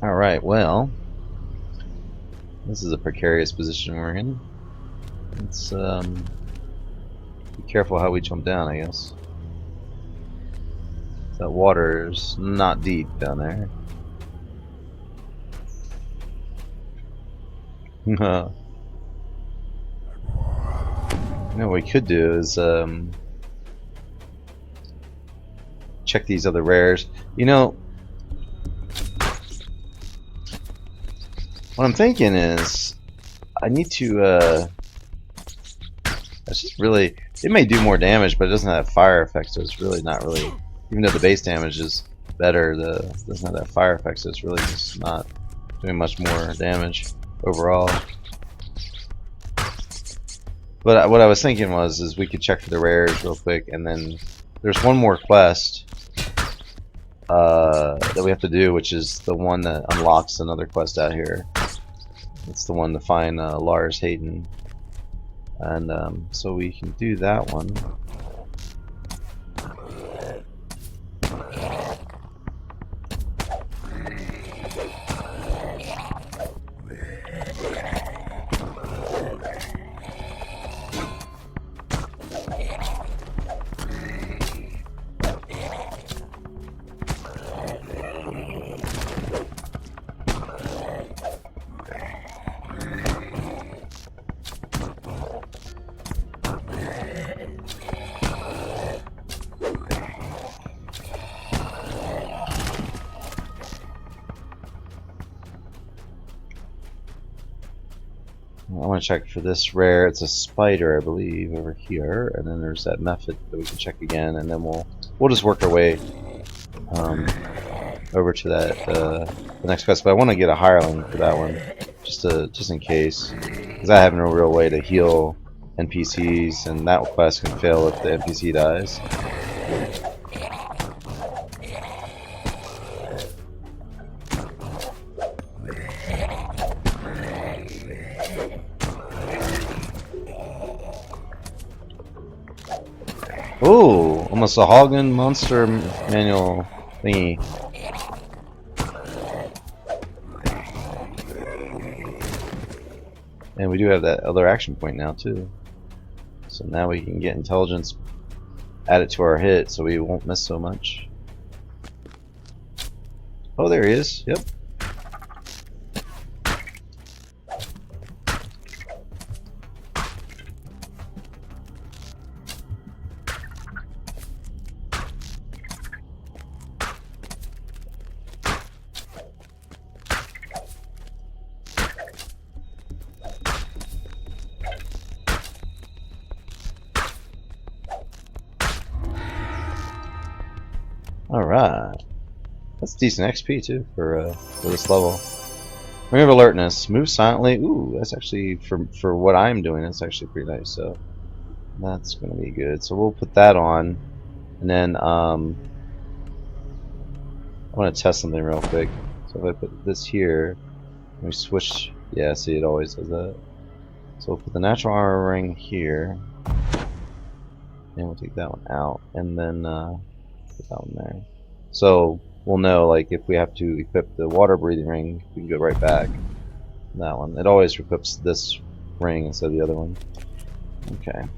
Alright, well, this is a precarious position we're in. Let's be careful how we jump down, I guess. That water's not deep down there. You know, what we could do is check these other rares. You know, what I'm thinking is I need to that's just really, it may do more damage, but it doesn't have fire effects, so it's really not really, even though the base damage is better, it doesn't have that fire effect, so it's really just not doing much more damage overall. But what I was thinking is we could check for the rares real quick, and then there's one more quest that we have to do, which is the one that unlocks another quest out here. It's the one to find Lars Heyton, and so we can do that one. I want to check for this rare. It's a spider, I believe, over here, and then there's that method that we can check again, and then we'll just work our way over to that the next quest. But I want to get a hireling for that one, just in case, because I have no real way to heal NPCs, and that quest can fail if the NPC dies. Ooh, almost a Sahuagin monster manual thingy. And we do have that other action point now too. So now we can get intelligence, add it to our hit so we won't miss so much. Oh, there he is. Yep. Alright. That's decent XP too for this level. Ring of Alertness. Move silently. Ooh, that's actually, for what I'm doing, that's actually pretty nice. So that's going to be good. So we'll put that on. And then I want to test something real quick. So if I put this here, we switch. Yeah, see, it always does that. So we'll put the natural armor ring here. And we'll take that one out. And then put that one there. So we'll know, like, if we have to equip the water breathing ring, we can go right back. That one. It always equips this ring instead of the other one. Okay.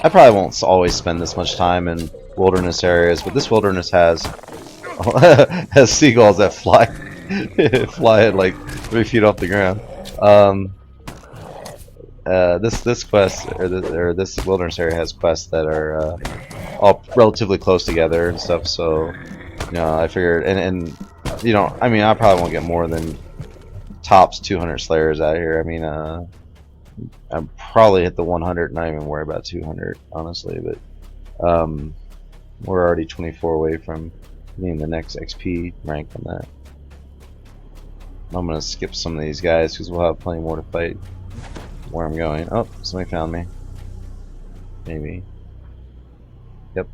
I probably won't always spend this much time in wilderness areas, but this wilderness has seagulls that fly at like 3 feet off the ground. This quest or this wilderness area has quests that are all relatively close together and stuff. So I figured, and I mean, I probably won't get more than tops 200 slayers out here. I mean, I probably hit the 100, not even worry about 200, honestly. But we're already 24 away from getting the next XP rank on that. I'm gonna skip some of these guys because we'll have plenty more to fight where I'm going. Oh, somebody found me. Maybe. Yep.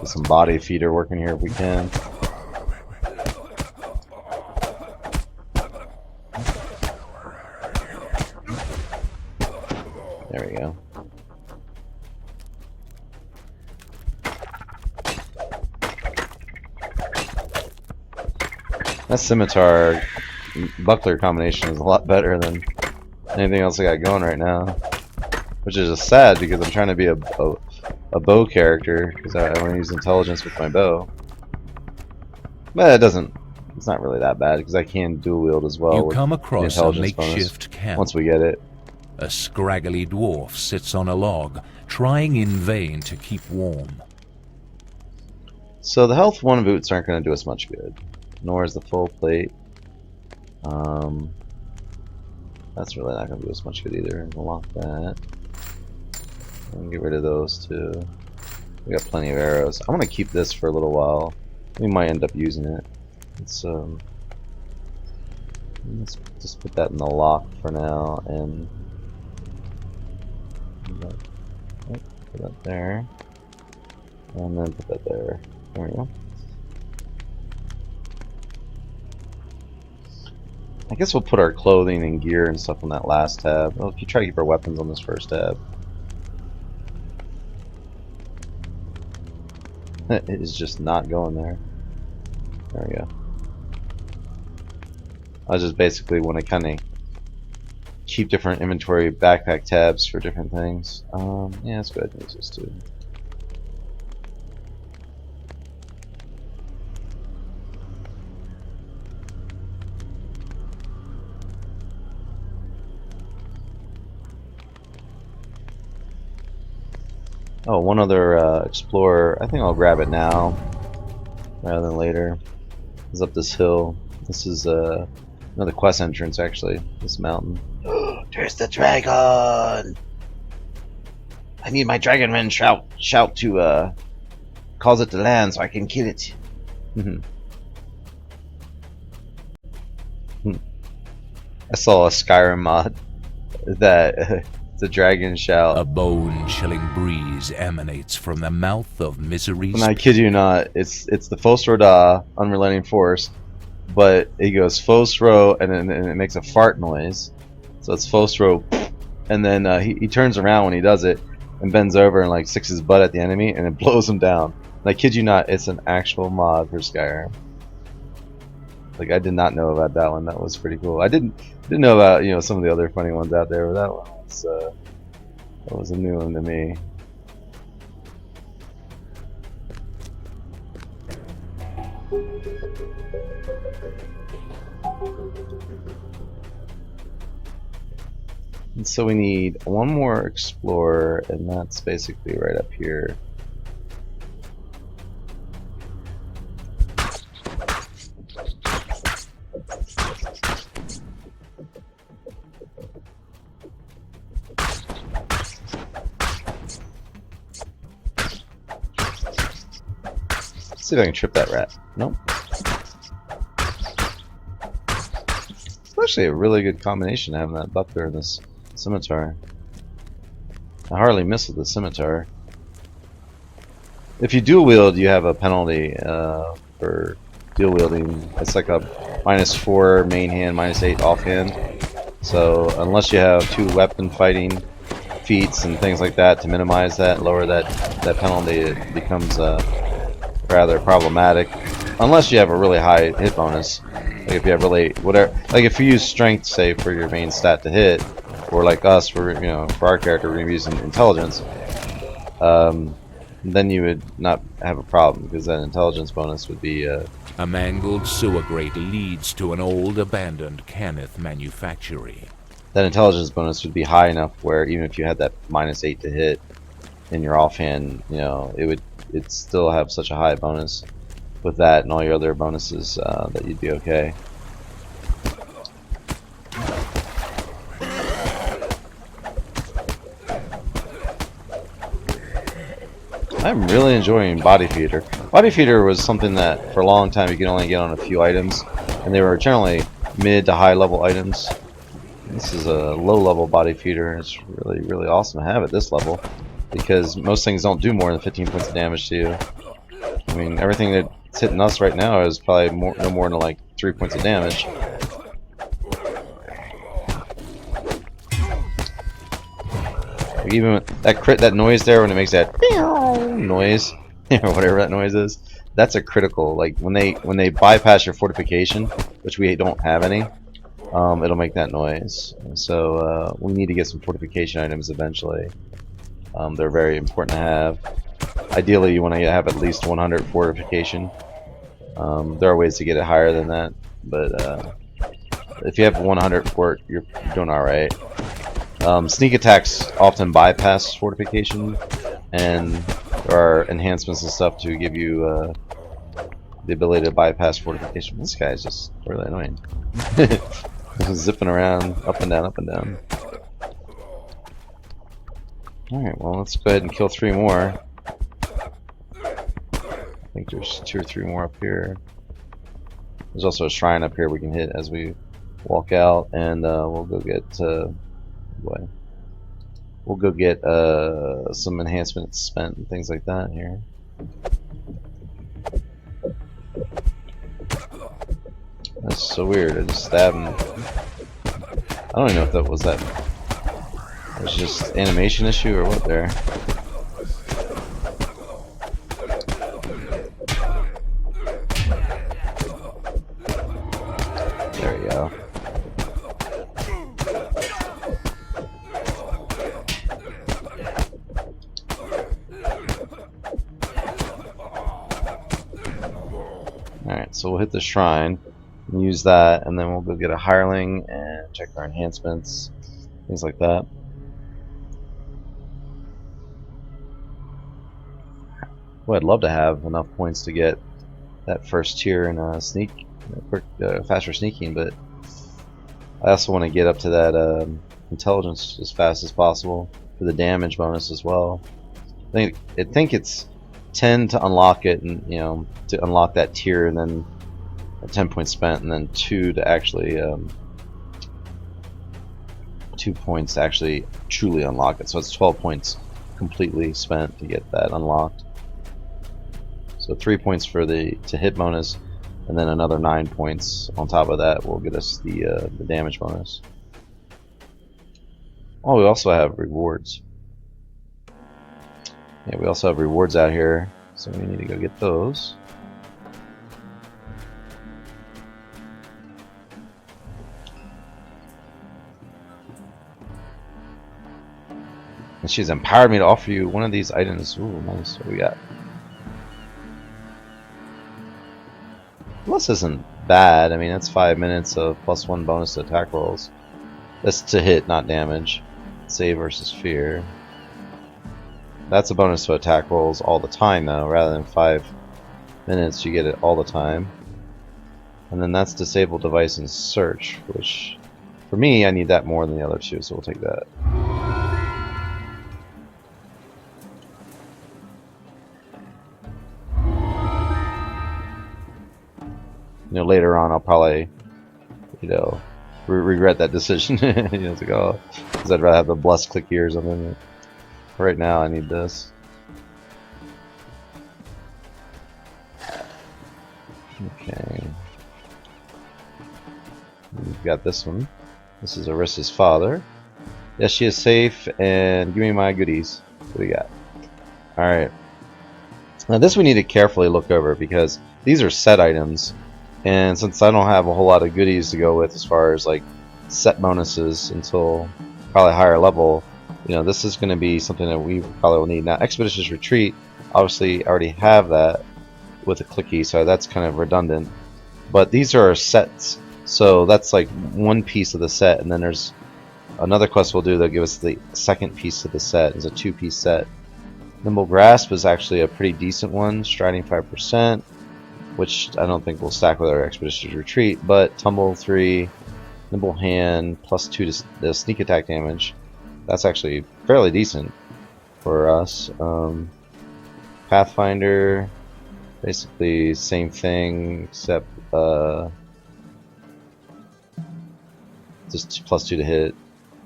Get some body feeder working here if we can. There we go. That scimitar buckler combination is a lot better than anything else I got going right now, which is just sad because I'm trying to be a bow character because I want to use intelligence with my bow. But it's not really that bad because I can dual wield as well. You come across a makeshift camp. Once we get it. A scraggly dwarf sits on a log, trying in vain to keep warm. So the health 1 boots aren't going to do us much good, nor is the full plate. That's really not going to do us much good either. We'll lock that. And get rid of those too. We got plenty of arrows. I'm going to keep this for a little while. We might end up using it. Let's just put that in the lock for now and put that there. And then put that there. There we go. I guess we'll put our clothing and gear and stuff on that last tab. Well, if you try to keep our weapons on this first tab. It is just not going there. There we go. I just basically want to kind of keep different inventory backpack tabs for different things. Yeah, let's go ahead and use this too. Oh, one other explorer. I think I'll grab it now rather than later. It's up this hill. This is another quest entrance, actually. This mountain. There's the dragon! I need my dragon men shout to cause it to land so I can kill it. I saw a Skyrim mod that the dragon shout. A bone-chilling breeze emanates from the mouth of misery's. And I kid you not, it's the Fos Roda, unrelenting force, but it goes Fos Ro and then it makes a fart noise. So it's Fos Ro, and then he turns around when he does it and bends over and like sticks his butt at the enemy and it blows him down. And I kid you not, it's an actual mod for Skyrim. Like, I did not know about that one. That was pretty cool. I didn't know about some of the other funny ones out there, but that one was that was a new one to me. And so we need one more explorer, and that's basically right up here. Let's see if I can trip that rat. Nope. It's actually a really good combination having that buckler and this scimitar. I hardly miss with the scimitar. If you dual wield, you have a penalty for dual wielding. It's like a -4 main hand, -8 offhand. So unless you have 2 weapon fighting feats and things like that to minimize that, lower that penalty, it becomes rather problematic. Unless you have a really high hit bonus. Like if you have really like if you use strength, say, for your main stat to hit, or like us, for our character, we're gonna be using intelligence. Then you would not have a problem because that intelligence bonus would be. A mangled sewer grate leads to an old abandoned Kenneth manufactory. That intelligence bonus would be high enough where even if you had that -8 to hit in your offhand, it'd still have such a high bonus with that and all your other bonuses that you'd be okay. I'm really enjoying Body Feeder. Body Feeder was something that for a long time you could only get on a few items, and they were generally mid to high level items. This is a low level Body Feeder, and it's really, really awesome to have at this level because most things don't do more than 15 points of damage to you. I mean, everything that's hitting us right now is probably no more than like 3 points of damage. Like even that noise there when it makes that noise or whatever that noise is, that's a critical. Like when they bypass your fortification, which we don't have any, it'll make that noise. So we need to get some fortification items eventually. They're very important to have. Ideally, you want to have at least 100 fortification. There are ways to get it higher than that, but if you have 100 fort, you're doing all right. Sneak attacks often bypass fortification, and there are enhancements and stuff to give you the ability to bypass fortification. This guy is just really annoying. Zipping around, up and down, up and down. Alright, well, let's go ahead and kill 3 more. I think there's 2 or 3 more up here. There's also a shrine up here we can hit as we walk out, and we'll go get we'll go get some enhancements spent and things like that here. That's so weird. I just stabbed him. I don't even know if that was that. It was just animation issue or what there. There we go. Alright, so we'll hit the shrine and use that, and then we'll go get a hireling and check our enhancements, things like that. Well, I'd love to have enough points to get that first tier in faster sneaking, but I also want to get up to that intelligence as fast as possible for the damage bonus as well. I think it's 10 to unlock it, and to unlock that tier, and then 10 points spent, and then 2 to actually 2 points to actually truly unlock it. So it's 12 points completely spent to get that unlocked. So 3 points for the hit bonus, and then another 9 points on top of that will get us the damage bonus. Oh, we also have rewards. Yeah, we also have rewards out here, so we need to go get those. And she's empowered me to offer you one of these items. Ooh, nice. What we got? This isn't bad. I mean, it's 5 minutes of +1 bonus to attack rolls. That's to hit, not damage. Save versus fear. That's a bonus to attack rolls all the time, though. Rather than 5 minutes, you get it all the time. And then that's disable device and search, which, for me, I need that more than the other two, so we'll take that. Later on, I'll probably, regret that decision. It's like, oh, because I'd rather have the blessed click here or something. Right now, I need this. Okay. We've got this one. This is Arissa's father. Yes, she is safe, and give me my goodies. What do we got? Alright. Now, this we need to carefully look over, because these are set items. And since I don't have a whole lot of goodies to go with as far as like set bonuses until probably higher level, this is going to be something that we probably will need. Now, Expeditious Retreat, obviously I already have that with a clicky, so that's kind of redundant. But these are sets, so that's like one piece of the set, and then there's another quest we'll do that'll give us the second piece of the set. It's a 2-piece set. Nimble Grasp is actually a pretty decent one, striding 5%. Which I don't think will stack with our Expeditious Retreat, but Tumble 3, Nimble Hand, +2 to the sneak attack damage. That's actually fairly decent for us. Pathfinder, basically same thing, except just +2 to hit,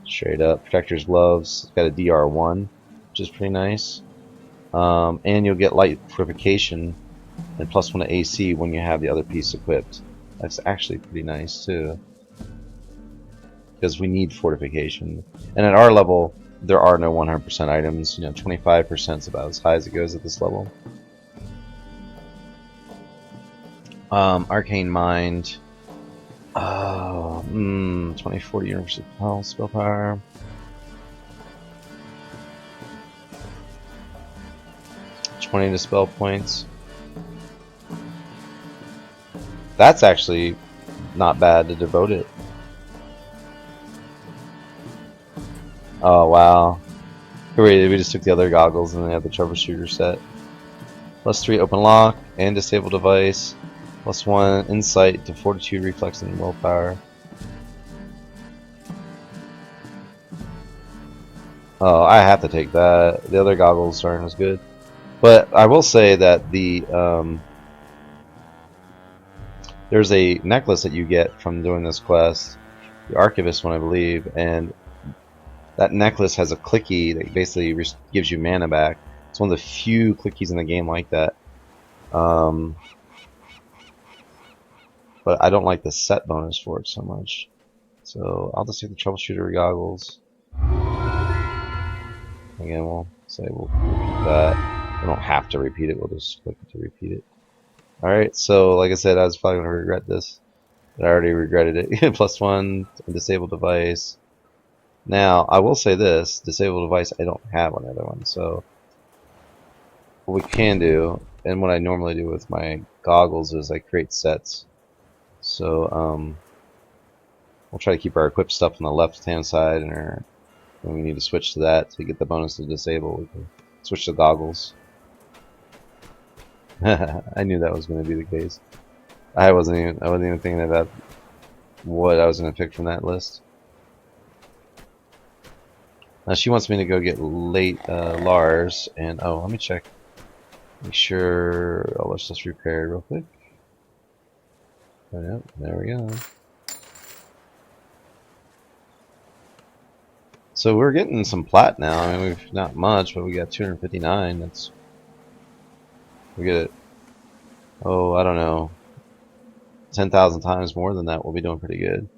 straight up. Protector's Gloves, it's got a DR1, which is pretty nice. And you'll get light fortification and +1 to AC when you have the other piece equipped. That's actually pretty nice too, because we need fortification. And at our level, there are no 100% items. You know, 25% is about as high as it goes at this level. Arcane Mind. 2040 universal health, spell power. $20 dispel points. That's actually not bad to devote it. Oh wow. We just took the other goggles and they have the troubleshooter set. +3 open lock and disable device. +1 insight to fortitude, reflex, and willpower. Oh, I have to take that. The other goggles aren't as good. But I will say that the there's a necklace that you get from doing this quest, the Archivist one, I believe, and that necklace has a clicky that basically gives you mana back. It's one of the few clickies in the game like that. But I don't like the set bonus for it so much. So I'll just take the troubleshooter goggles. Again, we'll say we'll repeat that. We don't have to repeat it, we'll just click to repeat it. Alright, so like I said, I was probably going to regret this. But I already regretted it. +1, disable device. Now, I will say this, disable device, I don't have on the other one. So what we can do, and what I normally do with my goggles, is I create sets. So we'll try to keep our equipped stuff on the left hand side, and when we need to switch to that to get the bonus to disable, we can switch to goggles. I knew that was going to be the case. I wasn't even thinking about what I was going to pick from that list. Now she wants me to go get Lars, and oh, let me check. Make sure. Oh, let's just repair real quick. Oh, yep, there we go. So we're getting some plat now. I mean, we've not much, but we got 259. That's we get it. Oh, I don't know. 10,000 times more than that. We'll be doing pretty good.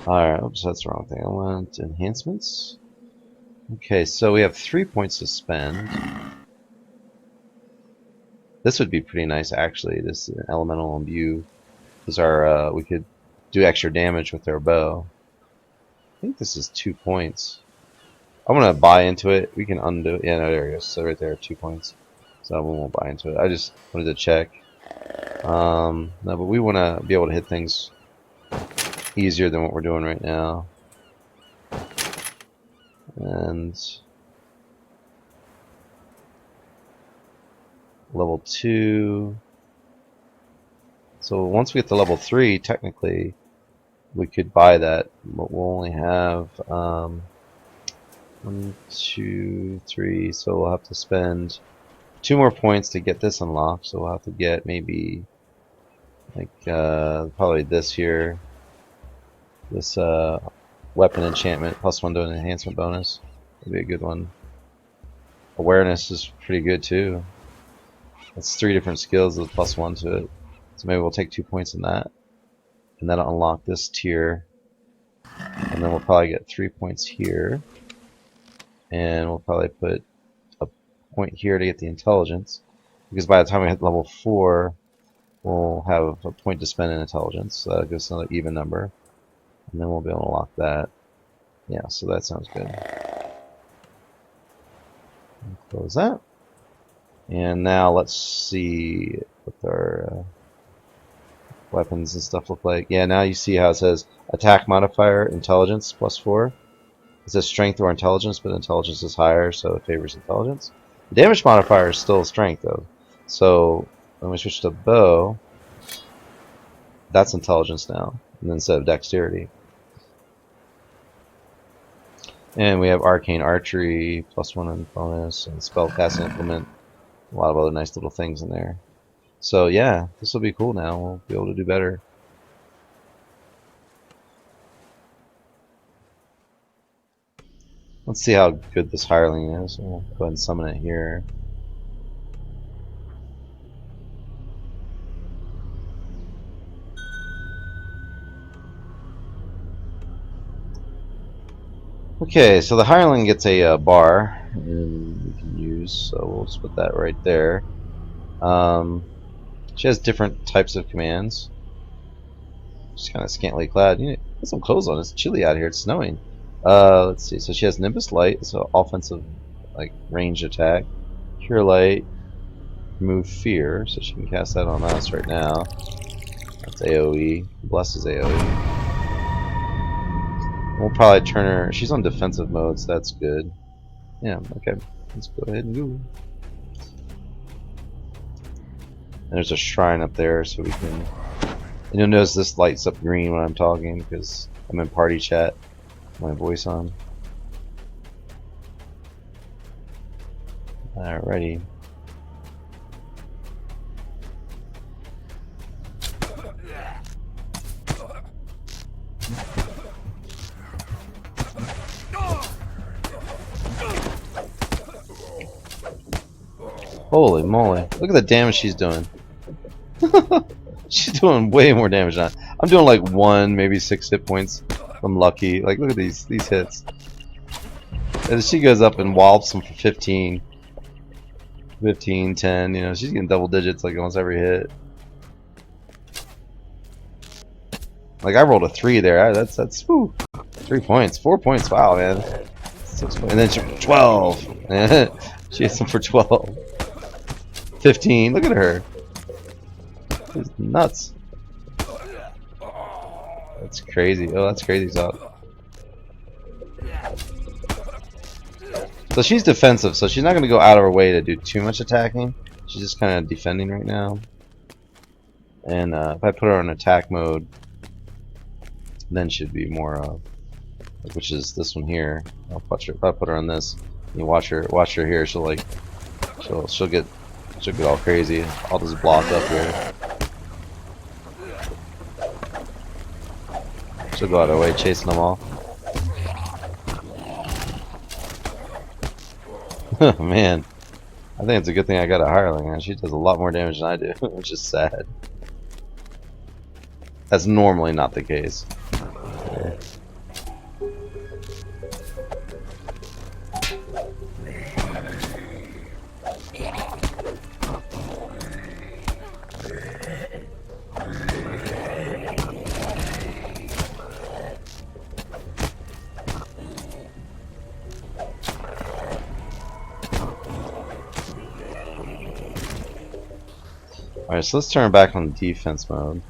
Alright, oops, that's the wrong thing. I want enhancements. Okay, so we have 3 points to spend. This would be pretty nice, actually. This elemental imbue, because our we could do extra damage with our bow. I think this is 2 points. I'm gonna buy into it. We can undo it. Yeah, no, there it goes. So right there, 2 points. So we won't buy into it. I just wanted to check. No, but we want to be able to hit things easier than what we're doing right now. And level 2. So once we get to level 3, technically, we could buy that, but we'll only have 1, 2, 3. So we'll have to spend 2 more points to get this unlocked. So we'll have to get maybe like probably this here. This weapon enchantment +1 to an enhancement bonus would be a good one. Awareness is pretty good too. That's 3 different skills with +1 to it. So maybe we'll take 2 points in that, and that'll unlock this tier. And then we'll probably get 3 points here, and we'll probably put a point here to get the intelligence, because by the time we hit level 4, we'll have a point to spend in intelligence. So that gives us another even number. And then we'll be able to lock that. Yeah, so that sounds good. Close that. And now let's see what our weapons and stuff look like. Yeah, now you see how it says attack modifier, intelligence +4. It says strength or intelligence, but intelligence is higher, so it favors intelligence. The damage modifier is still strength, though. So when we switch to bow, that's intelligence now, and then instead of dexterity. And we have arcane archery, +1 in bonus, and spellcasting implement. A lot of other nice little things in there. So yeah, this will be cool now. We'll be able to do better. Let's see how good this hireling is. We'll go ahead and summon it here. Okay, so the hireling gets a bar, and we can use, so we'll just put that right there. She has different types of commands. She's kind of scantily clad. You know, put some clothes on. It's chilly out here. It's snowing. Let's see. So she has Nimbus Light, so offensive, like range attack. Cure Light, remove fear, so she can cast that on us right now. That's AOE. Bless is AOE. We'll probably turn her. She's on defensive mode, so that's good. Yeah. Okay. Let's go ahead and go. There's a shrine up there, so we can. And you'll notice this lights up green when I'm talking because I'm in party chat. My voice on. Alrighty. Holy moly! Look at the damage she's doing. She's doing way more damage now. I'm doing like 1, maybe 6 hit points. I'm lucky. Like, look at these hits. And she goes up and wallops them for 15, 10. You know, she's getting double digits like almost every hit. Like I rolled a 3 there. That's whew, 3 points, 4 points. Wow, man. 6 points. And then she 12. She hits them for 12, 15. Look at her. She's nuts. That's crazy. Oh, that's crazy stuff. So she's defensive, so she's not going to go out of her way to do too much attacking. She's just kind of defending right now. And if I put her on attack mode, then she'd be more, which is this one here. I'll put her. If I put her on this, you watch her here. She'll like, she'll get all crazy. I'll just block up here. She'll go out of her way, chasing them all. Man, I think it's a good thing I got a hireling. Man. She does a lot more damage than I do, which is sad. That's normally not the case. Yeah. Alright, so let's turn back on defense mode.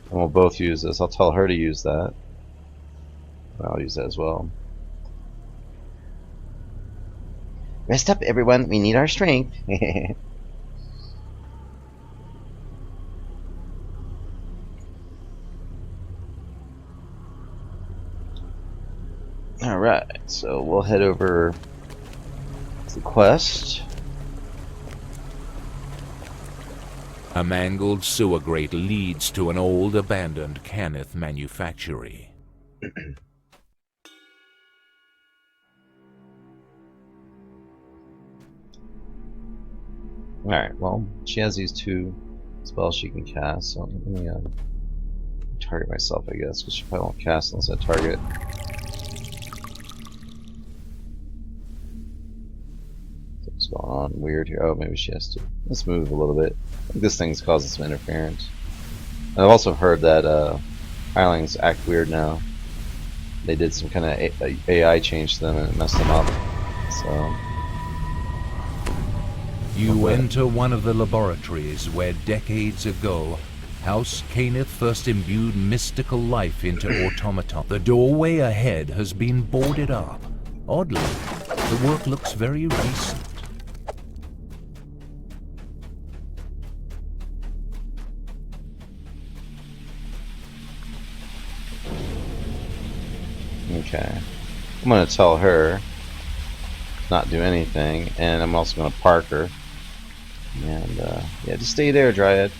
And we'll both use this. I'll tell her to use that. I'll use that as well. Rest up, everyone. We need our strength. Alright, so we'll head over to the quest. A mangled sewer grate leads to an old abandoned Kenneth manufactory. Alright, well, she has these 2 spells she can cast, so let me target myself, I guess, because she probably won't cast unless I target. What's going on weird here? Oh, maybe she has to. Let's move a little bit. I think this thing's causing some interference. And I've also heard that hirelings act weird now. They did some kind of AI change to them and it messed them up. So. You enter one of the laboratories where decades ago House Kenneth first imbued mystical life into automaton. The doorway ahead has been boarded up. Oddly, the work looks very recent. Okay. I'm gonna tell her not do anything, and I'm also gonna park her. And yeah, just stay there, Dryad.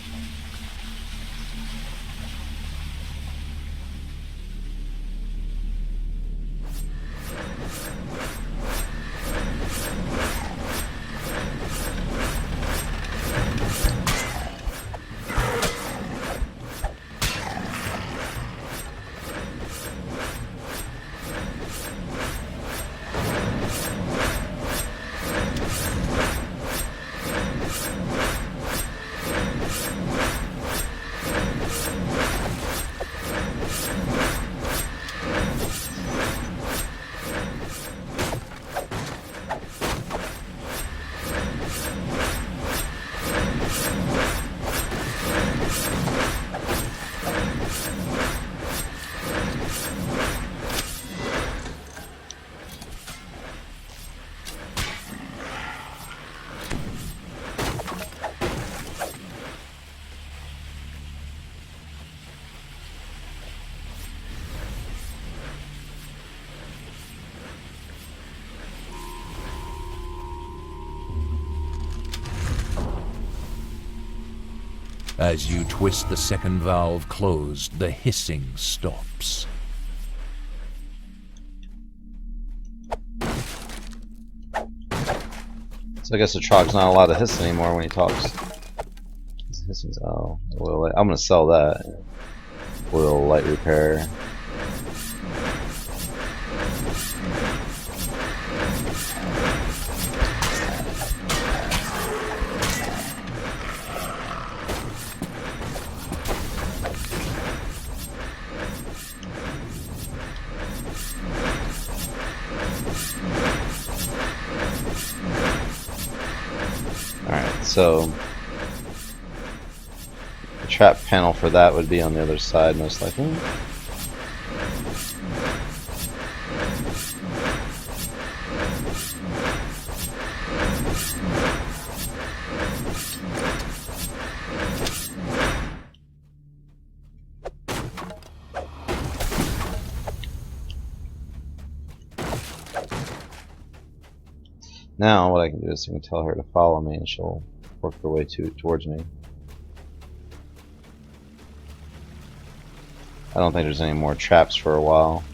As you twist the second valve closed, the hissing stops. So I guess the Trog's not allowed to hiss anymore when he talks. He's hissing. Oh, oil light. I'm gonna sell that. Oil light repair. Alright, so the trap panel for that would be on the other side most likely. Now what I can do is I can tell her to follow me and she'll work her way towards me. I don't think there's any more traps for a while.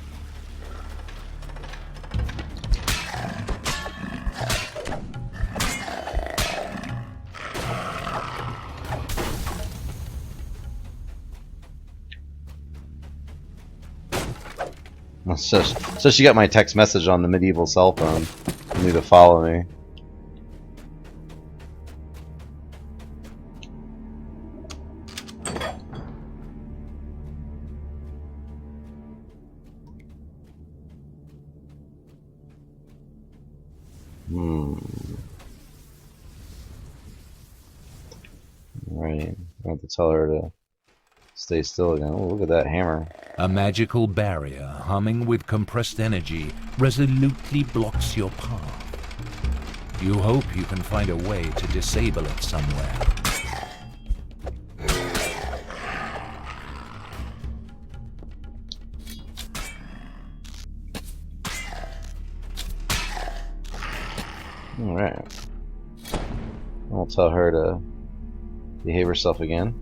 So she got my text message on the medieval cell phone. Knew to follow me. Right. I have to tell her to stay still again. Oh, look at that hammer. A magical barrier humming with compressed energy resolutely blocks your path. You hope you can find a way to disable it somewhere. Alright. I'll tell her to behave herself again.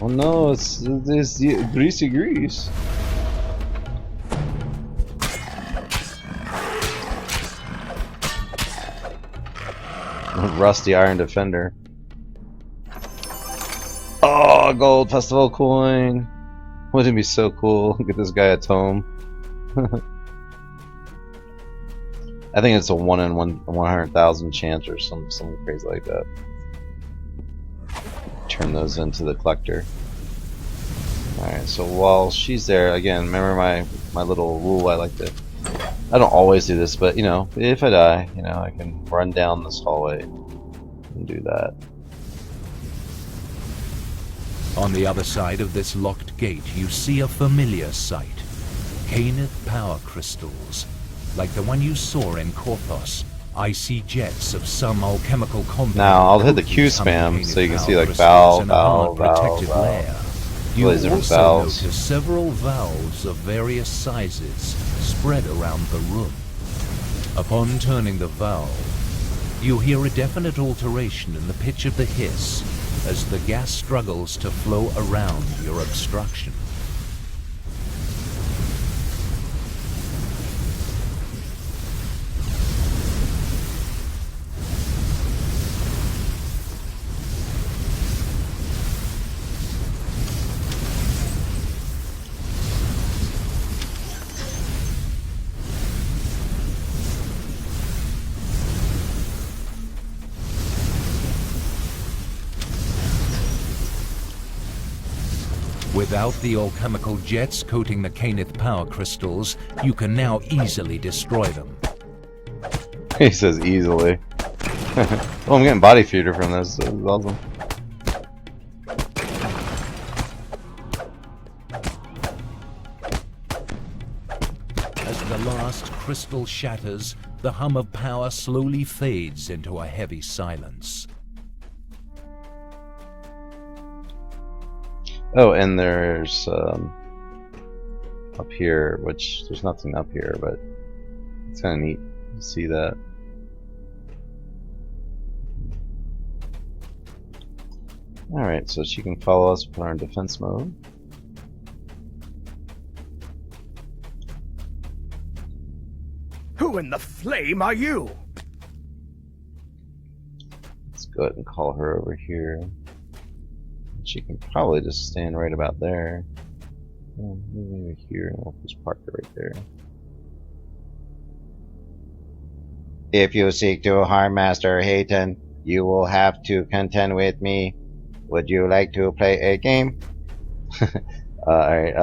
Oh no, it's greasy grease. Rusty Iron Defender. Oh, gold festival coin. Wouldn't it be so cool? Get this guy a tome. I think it's a 1 in 100,000 chance or something crazy like that. Turn those into the collector. Alright, so while she's there, again, remember my little rule. I don't always do this, but you know, if I die, you know, I can run down this hallway and do that. On the other side of this locked gate, you see a familiar sight. Caneth power crystals, like the one you saw in Korthos. Icy jets of some alchemical compound. Now I'll hit the Q spam so you can see like valve. You also notice several valves of various sizes spread around the room. Upon turning the valve, you hear a definite alteration in the pitch of the hiss as the gas struggles to flow around your obstruction. Without the alchemical jets coating the Caneth power crystals, you can now easily destroy them. He says easily. Well, I'm getting body feeder from this, so it's awesome. As the last crystal shatters, the hum of power slowly fades into a heavy silence. Oh, and there's up here, which there's nothing up here, but it's kind of neat to see that. Alright, so she can follow us when we're in defense mode. Who in the flame are you? Let's go ahead and call her over here. She can probably just stand right about there. Maybe over here, and we'll just park her right there. If you seek to harm Master Heyton, you will have to contend with me. Would you like to play a game? Alright,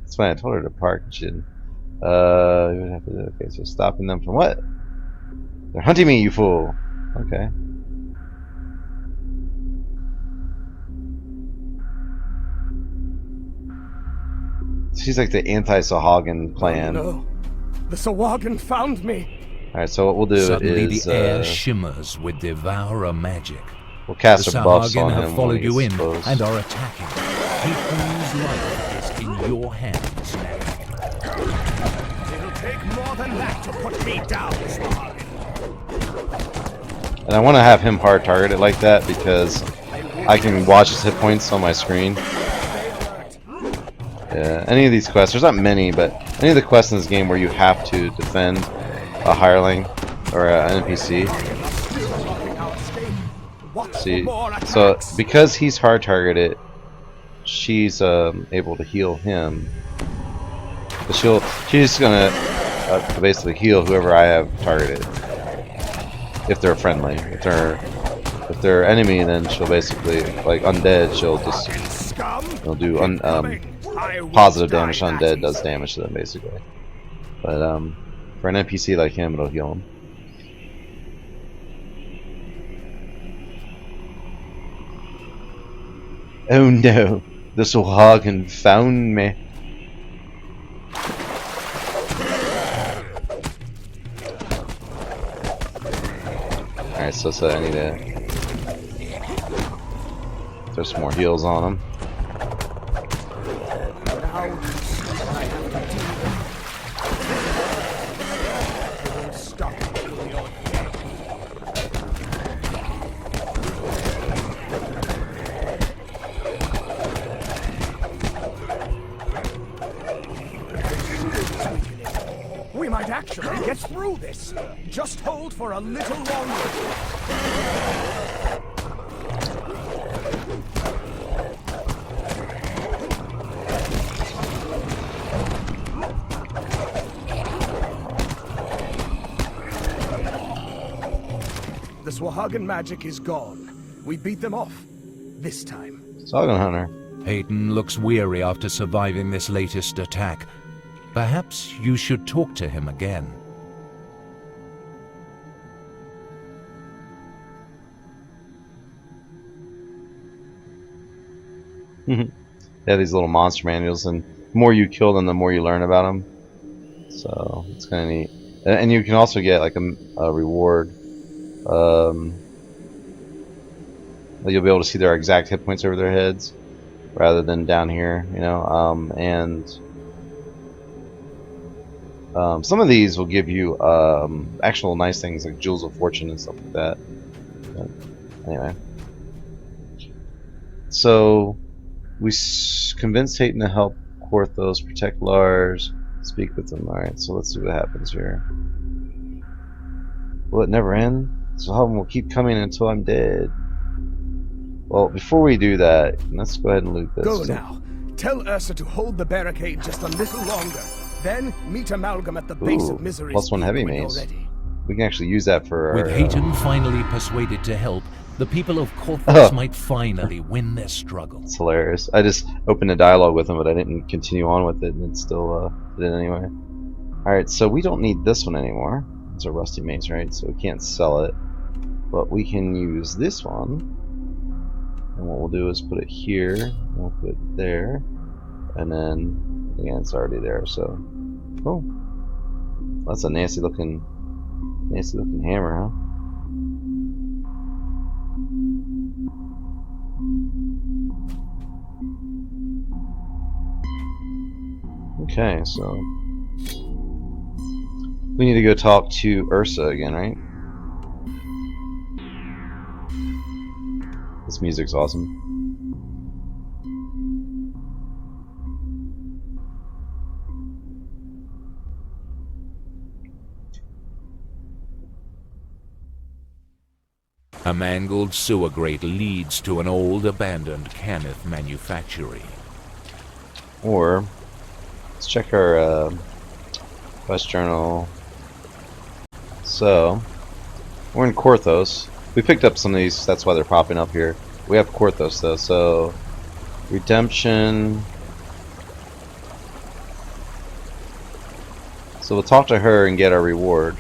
that's when I told her to park. She didn't. Okay, so stopping them from what? They're hunting me, you fool! Okay. She's like the anti-Sahuagin clan. Oh, no. The Sahuagin found me. Alright, so what we'll do Suddenly is the air shimmers with devourer magic. we'll cast The a buffs Sahuagin on have him when followed he you gets in close. and are attacking. Heyton's life is in your hands now. It'll take more than that to put me down, Sahuagin. And I want to have him hard targeted like that because I can watch his hit points on my screen. Yeah, any of these quests, there's not many, but any of the quests in this game where you have to defend a hireling or an NPC. See, so because he's hard targeted, she's able to heal him. But she's gonna basically heal whoever I have targeted. If they're friendly, if they're enemy, then she'll basically, like undead, she'll just do positive damage to undead, does damage to them basically. But for an NPC like him, it'll heal him. Oh no, the Sahuagin found me. Alright, so I need to throw some more heals on him. We might actually get through this. Just hold for a little longer. The Sahuagin magic is gone. We beat them off. This time. Sahuagin Hunter. Heyton looks weary after surviving this latest attack. Perhaps you should talk to him again. Yeah, these little monster manuals, and the more you kill them, the more you learn about them. So it's kind of neat. And you can also get like a reward. You'll be able to see their exact hit points over their heads, rather than down here, you know. Some of these will give you actual nice things like Jewels of Fortune and stuff like that. But anyway, so we convinced Heyton to help Porthos protect Lars, speak with them. Alright, so let's see what happens here. Will it never end? So how will keep coming until I'm dead? Well, before we do that, let's go ahead and loot this. Go now. Tell Ursa to hold the barricade just a little longer. Then meet Amalgam at the base of Misery's +1 heavy mace. We can actually use that for With our, Heyton finally persuaded to help, the people of Corthos might finally win their struggle. It's hilarious. I just opened a dialogue with him, but I didn't continue on with it, and it still did it anyway. Alright, so we don't need this one anymore. It's a rusty mace, right? So we can't sell it. But we can use this one. And what we'll do is put it here, we'll put it there, and then again it's already there, so cool. That's a nasty looking hammer, huh? Okay, so we need to go talk to Ursa again, right? This music's awesome. A mangled sewer grate leads to an old abandoned Kenneth manufactory. Or let's check our quest journal. So we're in Korthos. We picked up some of these, that's why they're popping up here. We have Korthos though, so redemption. So we'll talk to her and get our reward.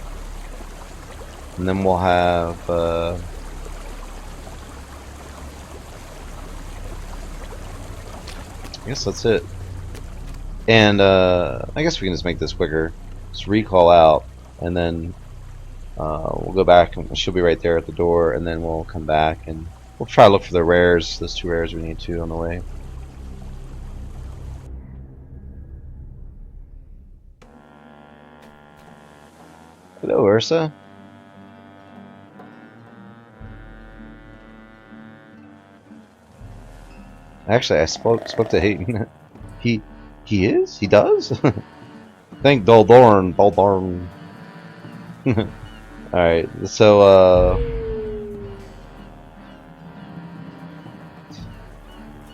And then we'll have I guess that's it. And I guess we can just make this quicker. Just recall out, and then we'll go back, and she'll be right there at the door, and then we'll come back, and we'll try to look for the rares. Those 2 rares we need to on the way. Hello, Ursa. Actually, I spoke to Heyton. He is? He does? Thank Doldorn. Alright, so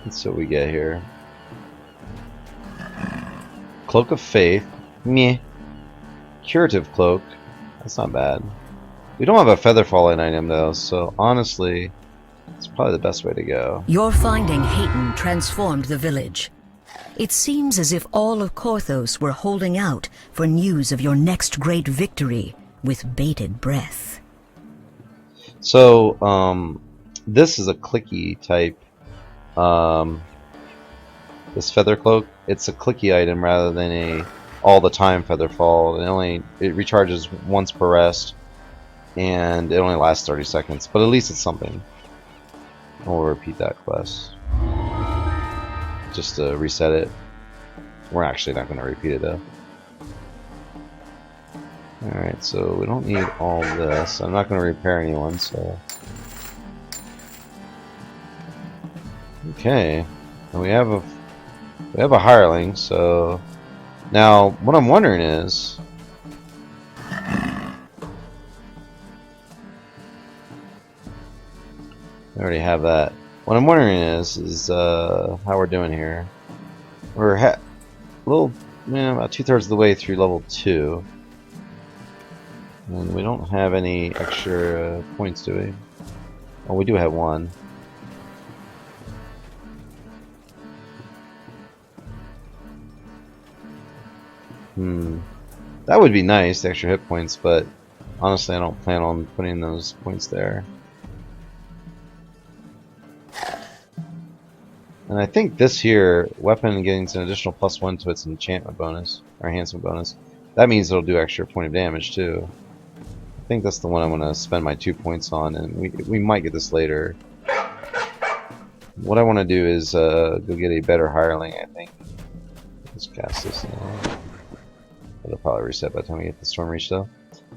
let's see what we get here. Cloak of Faith. Meh. Curative Cloak. That's not bad. We don't have a feather falling item though, so honestly it's probably the best way to go. Your finding Heyton transformed the village. It seems as if all of Korthos were holding out for news of your next great victory with bated breath. So, this is a clicky type. This feather cloak, it's a clicky item rather than a all-the-time feather fall. It recharges once per rest, and it only lasts 30 seconds. But at least it's something. We'll repeat that quest just to reset it. We're actually not going to repeat it though. Alright, so we don't need all this. I'm not going to repair anyone, so. Okay. And we have a hireling, so now what I'm wondering is I already have that. What I'm wondering is how we're doing here. We're about 2/3 of the way through level 2, and we don't have any extra points, do we? Oh, we do have one. That would be nice, the extra hit points, but honestly, I don't plan on putting those points there. And I think this here, weapon gains an additional +1 to its enchantment bonus, or enhancement bonus. That means it'll do extra point of damage too. I think that's the one I'm going to spend my 2 points on, and we might get this later. What I want to do is go get a better hireling, I think. Let's cast this now. It'll probably reset by the time we get the Storm Reach though.